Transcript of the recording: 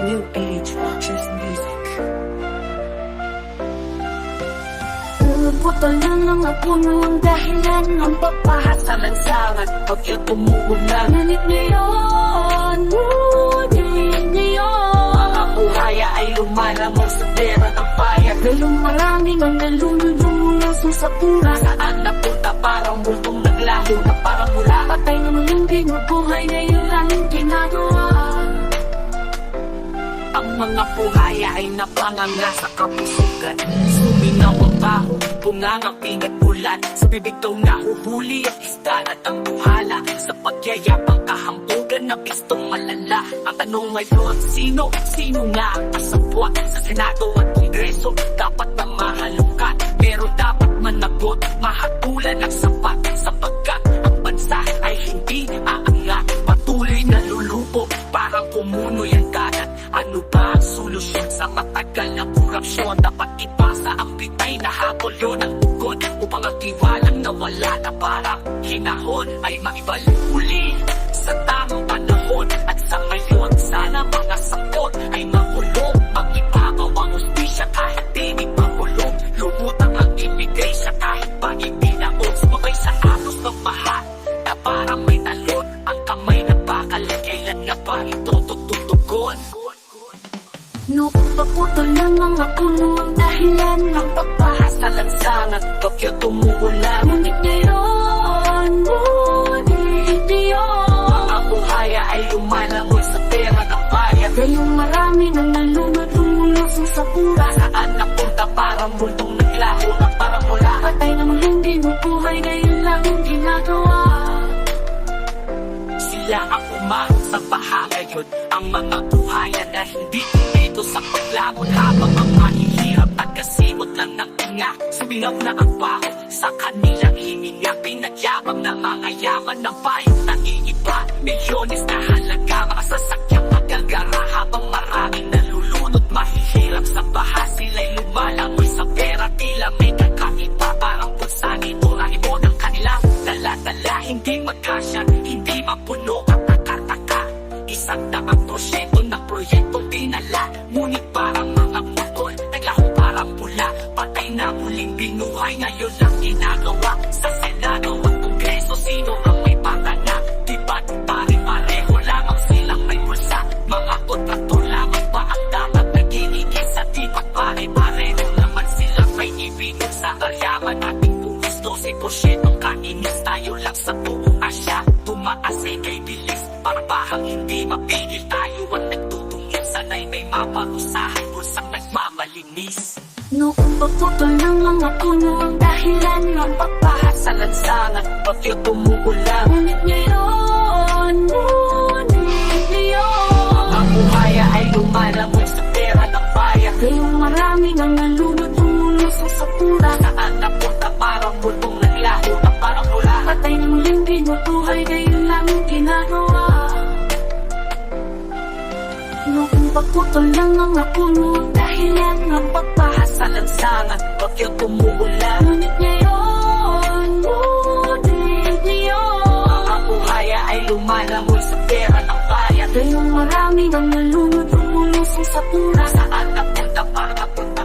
New Age Watchers Music. Putol ng mga puno ang dahilan ng pagpahas sa lansangan. Pag ito umuulan, ngunit ngayon, ngunit ngayon, mga buhaya ay lumalamang sa pera ng bayan. Gayong maraming ang nalululungan sa pura. Saan napunta parang multong naglaho na parang mula. Patay naman yung binubuhay, ngayon lang yung ginagawa. Ang mga buhaya ay napanganga sa kapusugan. Suminaw ang baho, bungangang at ulan. Sa bibig daw nahuhuli ang isda at ang buhala. Sa pagyayapang kahambugan na pistong malala. Ang tanong ngayon, sino nga ang kasabwat? Sa Senado at Kongreso, dapat na mahalukat. Pero dapat managot, mahatulan ang sapat. Sapagkat ang bansa ay hindi aangat. Patuloy na lulupo, parang kumunoy ang dagat. Ano ba ang solusyon sa matagal na korupsyon? Dapat ipasa ang bitay na habol yun ang ugon upang ang tiwalang nawala na parang hinahon ay maibaluli sa tamang panahon. At sa ngayon, sana mga sakot ay makulong. Mag-ibabaw ang hustisya kahit tinig makulong. Lumutang ang immigration kahit pa ibinaon. Sumabay sa anos ng mahal na parang may talon. Ang kamay na bakal, kailan na ba ito tututugon? Noong paputol ng mga puno ang dahilan ng pagpahas sa lansangan. Bakit umuulan? Ngunit ngayon, ngunit ngayon, mga buhaya ay lumalamon sa pera ng bayan. Gayong marami nang nalululungan sa pura. Saan napunta parang multong naglaho na parang mula. Patay namang hindi mabuhay, ngayon lang yung ginagawa. Sila ang umarong sa baha ngayon. Ang mga buhaya na hindi dito sa paglamon. Habang ang mahihirap at kasimot lang ng tinga. Suminaw na ang baho sa kanilang hininga. Pinagyabang na mga yaman ng bayan nangiiba. Milyones na halaga, mga sasakyang magagara. Habang maraming nalulunod, mahihirap sa baha. Sila'y lumalangoy sa pera, tila may kakaiba. Parang punsani, turahin mo ng kanilang dala-dala. Hindi magkasya, hindi mapuno. Kataka-taka, 100% ng proyektong dinala. Ngunit parang mga putol, naglaho parang pula. Patay na muling binuhay, ngayon lang ginagawa. Sa Senado at Kongreso, sino ang may pakana? Diba't pare-pareho lamang silang may bulsa. Mga kontraktor lamang ba ang dapat naginigisa? Diba't pare-pareho naman silang may ibinug sa karyaman nating buwis. 12% kainis, tayo lang sa buong Asya. Tumaas ay kay bilis, para bahang hindi mapigil. Tayo ang nagtutungin, sanay may maparusahan. Bulsang nagmamalinis. Noong paputol ng mga puno ang dahilan ng pagpahas sa lansangan. Bakit umuulan? Ngunit ngayon, ngunit ngayon, mga buhaya ay lumalamon sa pera ng bayan. Gayong maraming ang nalululungan sa pura. Saan napunta parang multong naglaho na parang mula. Patay ng muling binubuhay, ngayon lang yung ginagawa. Noong pagputol ng mga puno dahilan ng pagpahas sa lansangan. Bakit umuulan? Ngunit ngayon, ngunit ngayon, mga buhaya ay lumalamon sa pera ng bayan. Gayong maraming ang nalululungan sa pura. Saan napunta para napunta